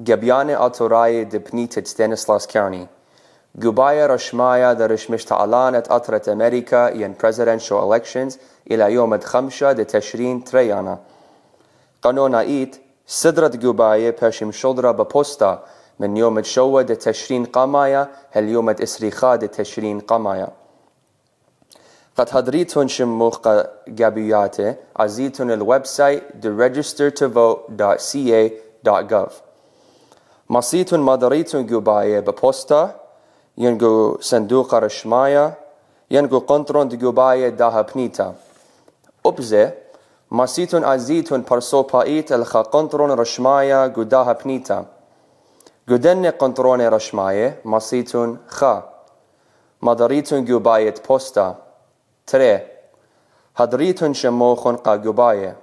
Gabiane Autoraye depneted Stanislaus County. Gubaya Rashmaya درش مشتعلانة أطرة أمريكا ين presidential elections إلى يوم 5 تشرين تريانا. قانون إيت صدرت جوباية باشم شودرة ببوستا من يوم تشوى تشرين قمايا هل يوم إسريخا تشرين قمايا. قد هدريتون شموخ جابياته عزيتون الويب سايت theregistertovote.ca.gov. مصيتون مدريتون جوباية ببوستا ينجو صندوق رشمايا ينجو قنطرون جوباية داها بنيتا. أبزه مصيتون عزيتون برسو بايت الخا قنطرون رشمايا قداها بنيتا. قدن قنطرون رشمايا مصيتون خا. مدريتون جوباية بوستا. تري هدريتون شموخون قا جوباية.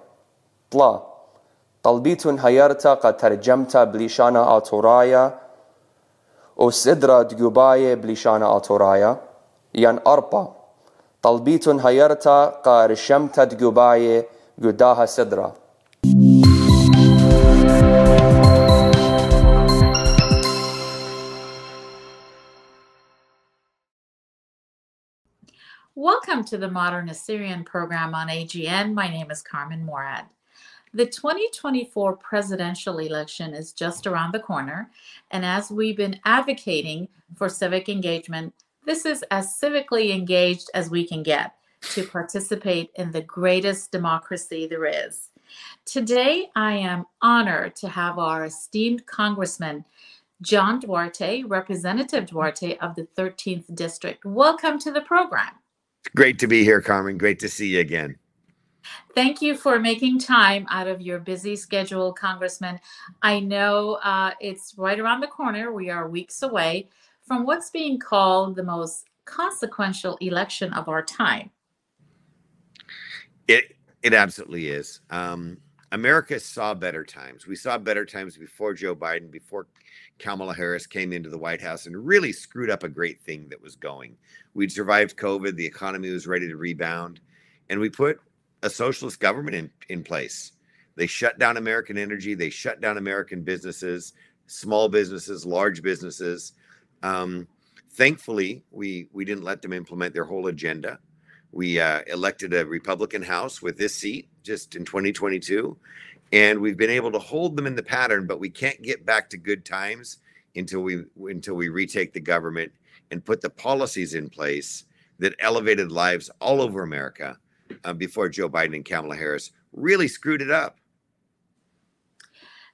طلا طلبيتون هيرتا قد ترجمتا بليشانا آتورايا وسدرة جوباية بليشانا آتورايا ين أربا طلبيتون هيرتا قا رشمتا جوباية قداها سدرة. Welcome to the Modern Assyrian program on AGN. My name is Carmen Morad. The 2024 presidential election is just around the corner, and as we've been advocating for civic engagement, this is as civically engaged as we can get to participate in the greatest democracy there is. Today, I am honored to have our esteemed Congressman, John Duarte, Representative Duarte of the 13th District. Welcome to the program. Great to be here, Carmen. Great to see you again. Thank you for making time out of your busy schedule, Congressman. I know it's right around the corner. We are weeks away from what's being called the most consequential election of our time. It absolutely is. America saw better times. We saw better times before Joe Biden, before Kamala Harris came into the White House and really screwed up a great thing that was going. We'd survived COVID. The economy was ready to rebound. And we put a socialist government in place. They shut down American energy. They shut down American businesses, small businesses, large businesses. Thankfully, we didn't let them implement their whole agenda. We elected a Republican House with this seat just in 2022. And we've been able to hold them in the pattern, but we can't get back to good times until we retake the government and put the policies in place that elevated lives all over America before Joe Biden and Kamala Harris really screwed it up.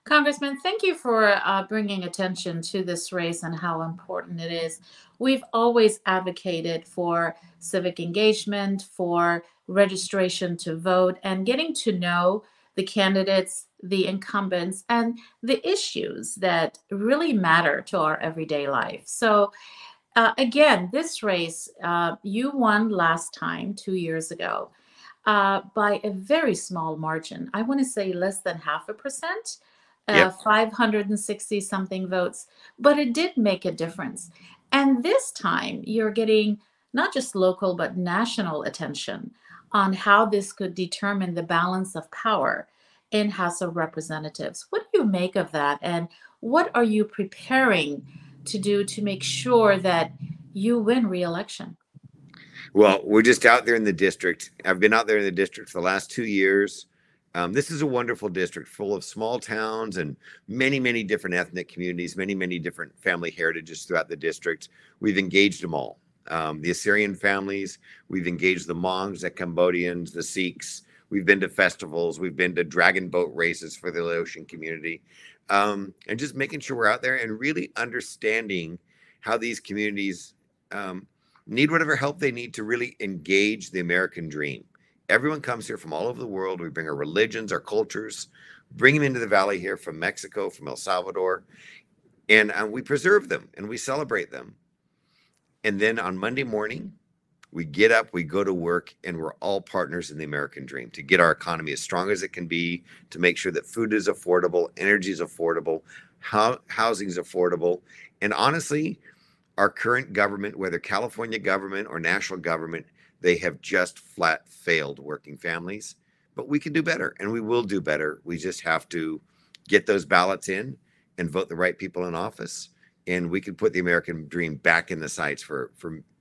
Congressman, thank you for bringing attention to this race and how important it is. We've always advocated for civic engagement, for registration to vote, and getting to know the candidates, the incumbents, and the issues that really matter to our everyday life. So again, this race, you won last time 2 years ago by a very small margin. I want to say less than 0.5%. 560 something votes, but it did make a difference. And this time you're getting not just local, but national attention on how this could determine the balance of power in House of Representatives. What do you make of that? And what are you preparing to do to make sure that you win re-election? Well, we're just out there in the district. I've been out there in the district for the last 2 years. This is a wonderful district full of small towns and many, many different ethnic communities, many, many different family heritages throughout the district. We've engaged them all. The Assyrian families, we've engaged the Mongs, the Cambodians, the Sikhs. We've been to festivals. We've been to dragon boat races for the Laotian community. And just making sure we're out there and really understanding how these communities need whatever help they need to really engage the American dream. Everyone comes here from all over the world. We bring our religions, our cultures, bring them into the valley here from Mexico, from El Salvador, and we preserve them and we celebrate them. And then on Monday morning, we get up, we go to work, and we're all partners in the American dream to get our economy as strong as it can be, to make sure that food is affordable, energy is affordable, housing is affordable. And honestly, our current government, whether California government or national government, they have just flat failed working families. But we can do better, and we will do better. We just have to get those ballots in and vote the right people in office, and we could put the American dream back in the sights for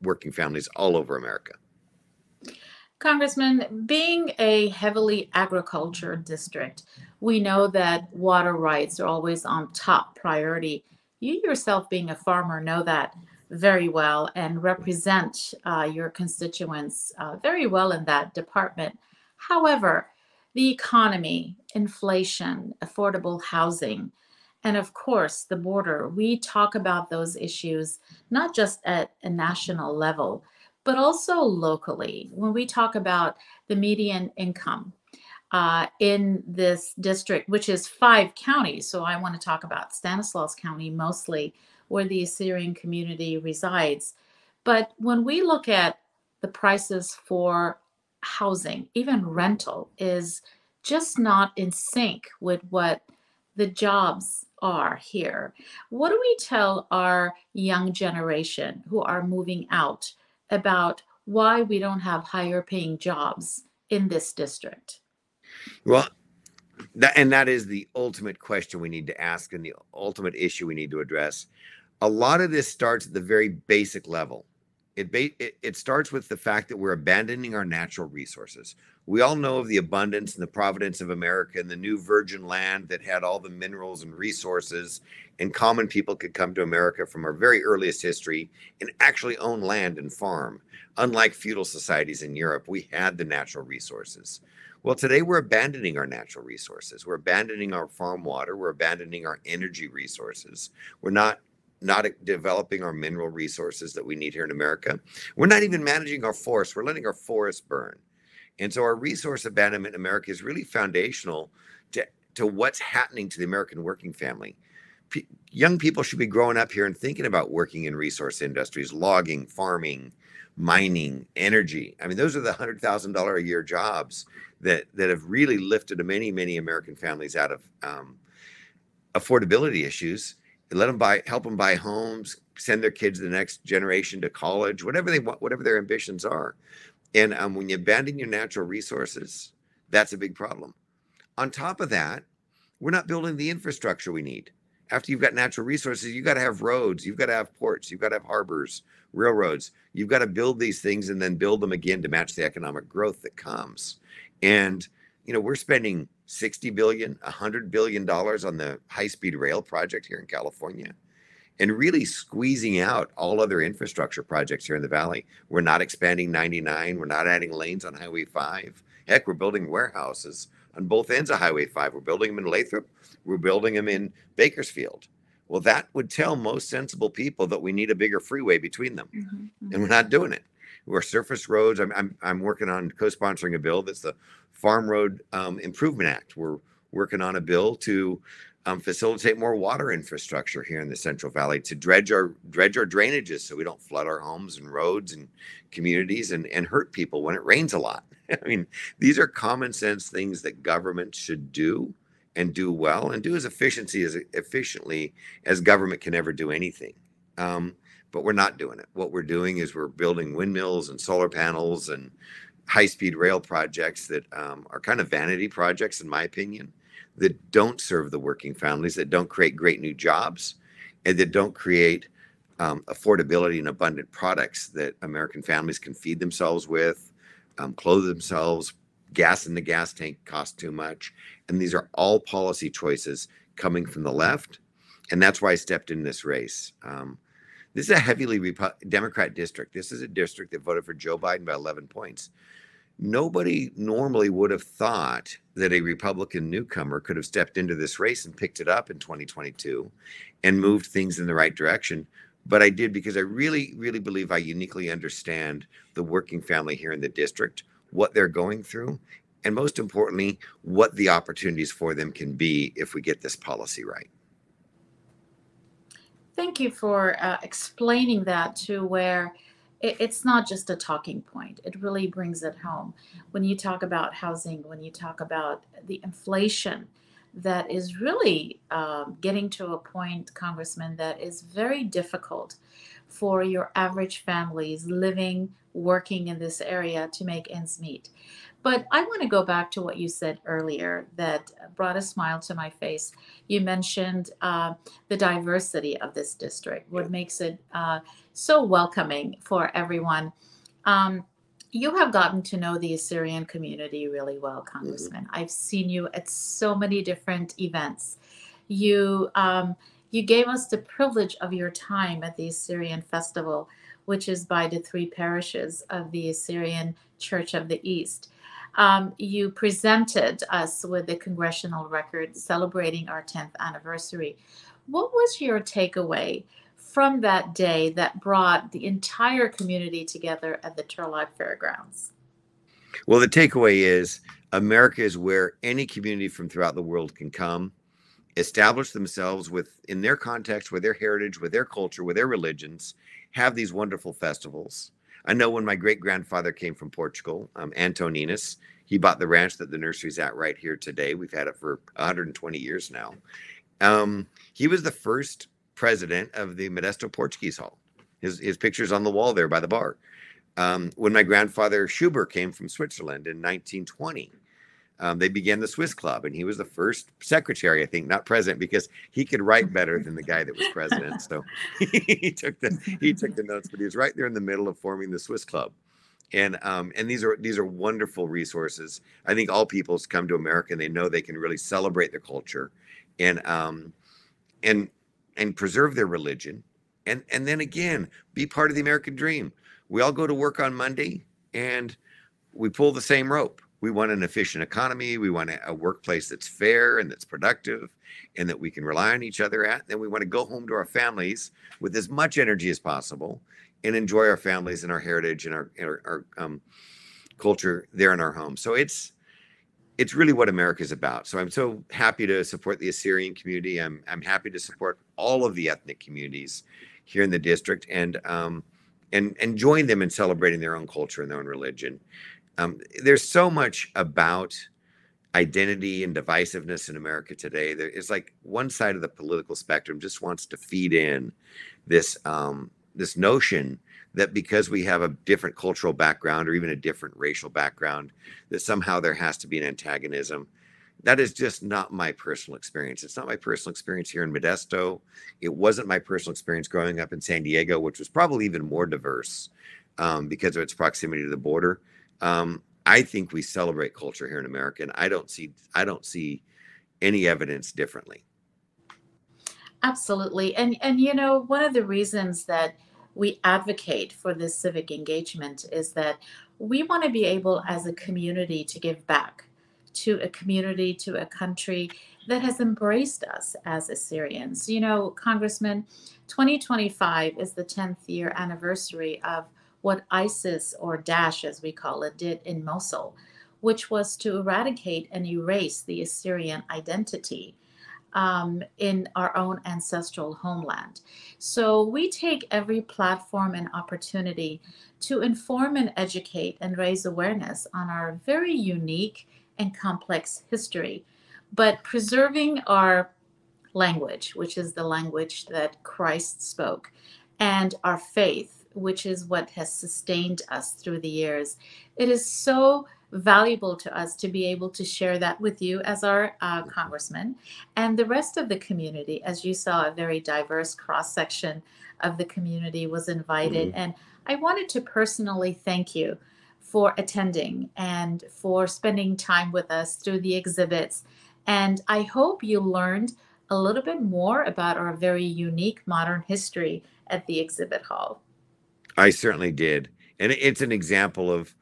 working families all over America. Congressman, being a heavily agriculture district, we know that water rights are always on top priority. You yourself, being a farmer, know that very well and represent your constituents very well in that department. However, the economy, inflation, affordable housing, and of course, the border, we talk about those issues not just at a national level but also locally. When we talk about the median income in this district, which is 5 counties, so I want to talk about Stanislaus County mostly, where the Assyrian community resides. But when we look at the prices for housing, even rental, is just not in sync with what the jobs are here. What do we tell our young generation who are moving out about why we don't have higher paying jobs in this district? Well, that is the ultimate question we need to ask and the ultimate issue we need to address. A lot of this starts at the very basic level. It starts with the fact that we're abandoning our natural resources. We all know of the abundance and the providence of America and the new virgin land that had all the minerals and resources, and common people could come to America from our very earliest history and actually own land and farm. Unlike feudal societies in Europe, we had the natural resources. Well, today we're abandoning our natural resources. We're abandoning our farm water. We're abandoning our energy resources. We're not developing our mineral resources that we need here in America. We're not even managing our forests. We're letting our forests burn. And so our resource abandonment in America is really foundational to what's happening to the American working family. Young people should be growing up here and thinking about working in resource industries, logging, farming, mining, energy. I mean, those are the $100,000 a year jobs that have really lifted many, many American families out of affordability issues. Let them help them buy homes, send their kids the next generation to college, whatever they want, whatever their ambitions are. And when you abandon your natural resources, that's a big problem. On top of that, we're not building the infrastructure we need. After you've got natural resources, you've got to have roads, you've got to have ports, you've got to have harbors, railroads. You've got to build these things and then build them again to match the economic growth that comes. And we're spending $60 billion, $100 billion on the high-speed rail project here in California, and really squeezing out all other infrastructure projects here in the Valley. We're not expanding 99. We're not adding lanes on Highway 5. Heck, we're building warehouses on both ends of Highway 5. We're building them in Lathrop. We're building them in Bakersfield. Well, that would tell most sensible people that we need a bigger freeway between them, and we're not doing it. We're surface roads. I'm working on co-sponsoring a bill that's the Farm Road Improvement Act. We're working on a bill to facilitate more water infrastructure here in the Central Valley, to dredge our drainages so we don't flood our homes and roads and communities and hurt people when it rains a lot. I mean, these are common sense things that government should do and do well and do as efficiently as government can ever do anything. But we're not doing it. What we're doing is we're building windmills and solar panels and high-speed rail projects that are kind of vanity projects, in my opinion, that don't serve the working families, that don't create great new jobs, and that don't create affordability and abundant products that American families can feed themselves with, clothe themselves. Gas in the gas tank costs too much. And these are all policy choices coming from the left. And that's why I stepped in this race. This is a heavily Democrat district. This is a district that voted for Joe Biden by 11 points. Nobody normally would have thought that a Republican newcomer could have stepped into this race and picked it up in 2022 and moved things in the right direction. But I did because I really, really believe I uniquely understand the working family here in the district, what they're going through, and most importantly, what the opportunities for them can be if we get this policy right. Thank you for explaining that to where it's not just a talking point. It really brings it home. When you talk about housing, when you talk about the inflation that is really getting to a point, Congressman, that is very difficult for your average families living, working in this area to make ends meet. But I want to go back to what you said earlier that brought a smile to my face. You mentioned the diversity of this district, what makes it so welcoming for everyone. Um, you have gotten to know the Assyrian community really well, Congressman. I've seen you at so many different events. You you gave us the privilege of your time at the Assyrian Festival, which is by the three parishes of the Assyrian Church of the East. You presented us with the congressional record celebrating our 10th anniversary. What was your takeaway from that day that brought the entire community together at the Turlock Fairgrounds? Well, the takeaway is America is where any community from throughout the world can come, establish themselves in their context, with their heritage, with their culture, with their religions, have these wonderful festivals. I know when my great grandfather came from Portugal, Antoninus, he bought the ranch that the nursery's at right here today. We've had it for 120 years now. He was the first president of the Modesto Portuguese Hall. His picture's on the wall there by the bar. When my grandfather Schubert came from Switzerland in 1920, they began the Swiss Club, and he was the first secretary, I think, not president, because he could write better than the guy that was president. So he took the notes, but he was right there in the middle of forming the Swiss Club. And these are wonderful resources. I think all peoples come to America and they know they can really celebrate their culture, and preserve their religion, and then again be part of the American dream. We all go to work on Monday and we pull the same rope. We want an efficient economy. We want a workplace that's fair and that's productive and that we can rely on each other at. Then we want to go home to our families with as much energy as possible and enjoy our families and our heritage and our culture there in our home. So it's really what America is about. So I'm so happy to support the Assyrian community. I'm happy to support all of the ethnic communities here in the district and join them in celebrating their own culture and their own religion. There's so much about identity and divisiveness in America today. It's like one side of the political spectrum just wants to feed in this notion that because we have a different cultural background or even a different racial background, that somehow there has to be an antagonism. That is just not my personal experience. It's not my personal experience here in Modesto. It wasn't my personal experience growing up in San Diego, which was probably even more diverse because of its proximity to the border. I think we celebrate culture here in America, and I don't see any evidence differently. Absolutely. And you know, one of the reasons that we advocate for this civic engagement is that we want to be able as a community to give back to a community, to a country that has embraced us as Assyrians. You know, Congressman, 2025 is the 10th year anniversary of what ISIS, or Daesh as we call it, did in Mosul, which was to eradicate and erase the Assyrian identity in our own ancestral homeland. So we take every platform and opportunity to inform and educate and raise awareness on our very unique and complex history, but preserving our language, which is the language that Christ spoke, and our faith, which is what has sustained us through the years. It is so valuable to us to be able to share that with you as our congressman and the rest of the community. As you saw, a very diverse cross-section of the community was invited. And I wanted to personally thank you for attending and for spending time with us through the exhibits. And I hope you learned a little bit more about our very unique modern history at the exhibit hall. I certainly did. And it's an example of,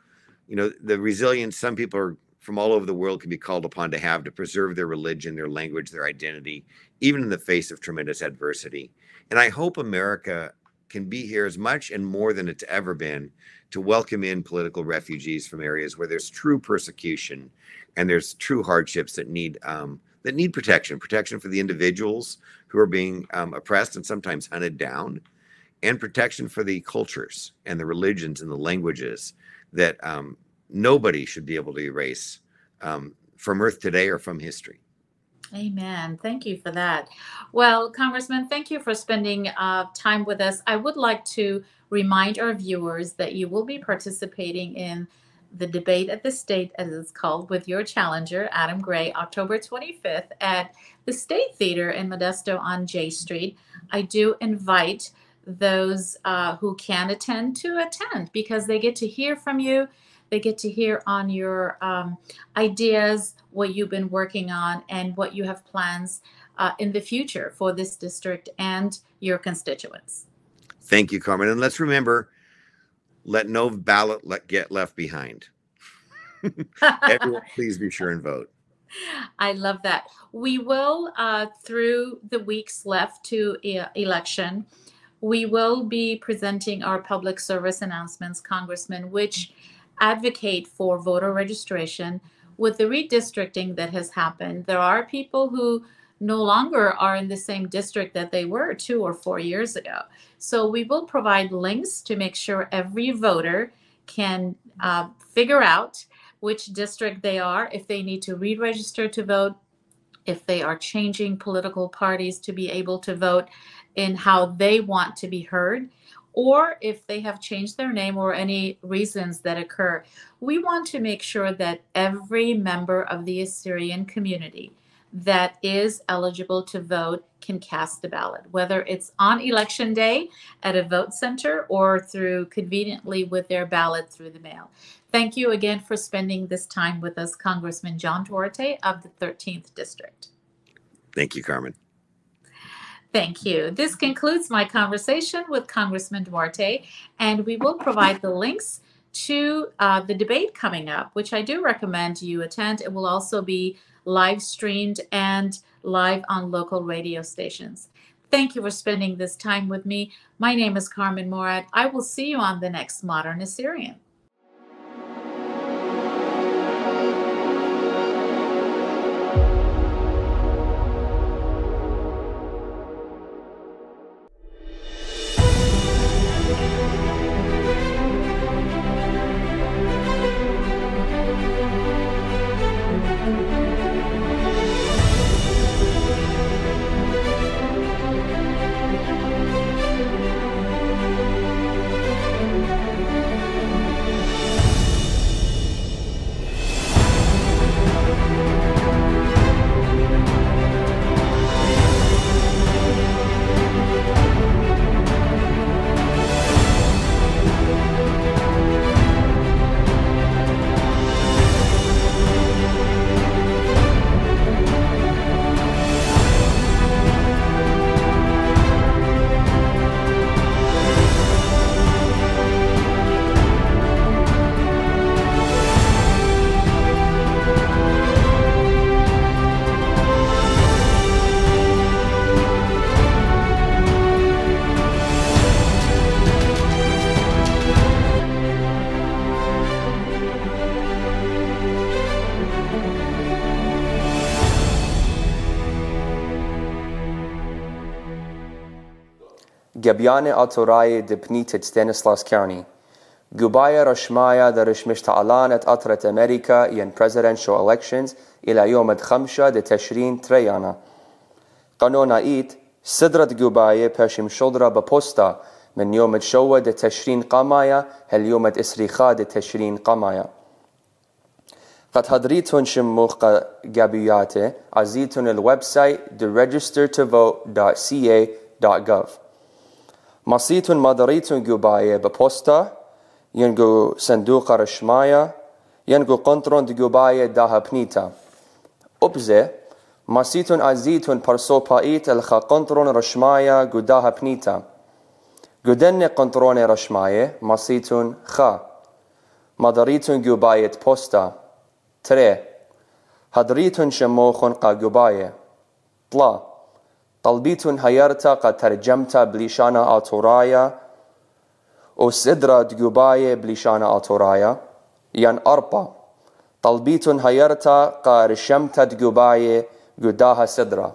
you know, the resilience some people are from all over the world can be called upon to have to preserve their religion, their language, their identity, even in the face of tremendous adversity. And I hope America can be here as much and more than it's ever been to welcome in political refugees from areas where there's true persecution and there's true hardships that need protection for the individuals who are being oppressed and sometimes hunted down, and protection for the cultures and the religions and the languages that nobody should be able to erase from Earth today or from history. Amen. Thank you for that. Well, Congressman, thank you for spending time with us. I would like to remind our viewers that you will be participating in the debate at the state, as it's called, with your challenger, Adam Gray, October 25th at the State Theater in Modesto on J Street. I do invite those who can attend to attend, because they get to hear from you. They get to hear on your ideas, what you've been working on, and what you have plans in the future for this district and your constituents. Thank you, Carmen. And let's remember, let no ballot get left behind. Everyone, please be sure and vote. I love that. We will, through the weeks left to election, we will be presenting our public service announcements, Congressman, which advocate for voter registration. With the redistricting that has happened, there are people who no longer are in the same district that they were 2 or 4 years ago. So we will provide links to make sure every voter can figure out which district they are, if they need to re-register to vote, if they are changing political parties to be able to vote in how they want to be heard, or if they have changed their name or any reasons that occur. We want to make sure that every member of the Assyrian community that is eligible to vote can cast a ballot, whether it's on election day at a vote center or through conveniently with their ballot through the mail. Thank you again for spending this time with us, Congressman John Duarte of the 13th District. Thank you, Carmen. Thank you. This concludes my conversation with Congressman Duarte, and we will provide the links to the debate coming up, which I do recommend you attend. It will also be live streamed and live on local radio stations. Thank you for spending this time with me. My name is Carmen Morad. I will see you on the next Modern Assyrian. Gabiane Atoraye depleted Stanislaus County. Gubaya Rashmaya درش مشتعلانة أطرة أمريكا ين presidential elections إلى يوم 5 تشرين تريانا. قانون إيت صدرت جوباية باشم شلدرا ببوستا من يوم تشوى تشرين قمايا هاليوم إسريخا تشرين قمايا. قد هدريتون شموخ جابياته عزيتون الويب سايت theregistertovote.ca.gov. مصيتون مدريتون جوباية ببوستا ينجو صندوق رشمايا ينجو قنطرون جوباية داها بنيتا. أبزه مصيتون عزيتون برسو بايت الخا قنطرون رشمايا جوداها بنيتا. جودن قنطرون رشماية مصيتون خا. مدريتون جوباية بوستا. تري هدريتون شموخون قا جوباية. طلا طلبيتون هيرتا قا ترجمتا بليشانا آتورايا وسدرا دجوباية بليشانا آتورايا ين أربا طلبيتون هيرتا قا رشمتا دجوباية قداها سدرا.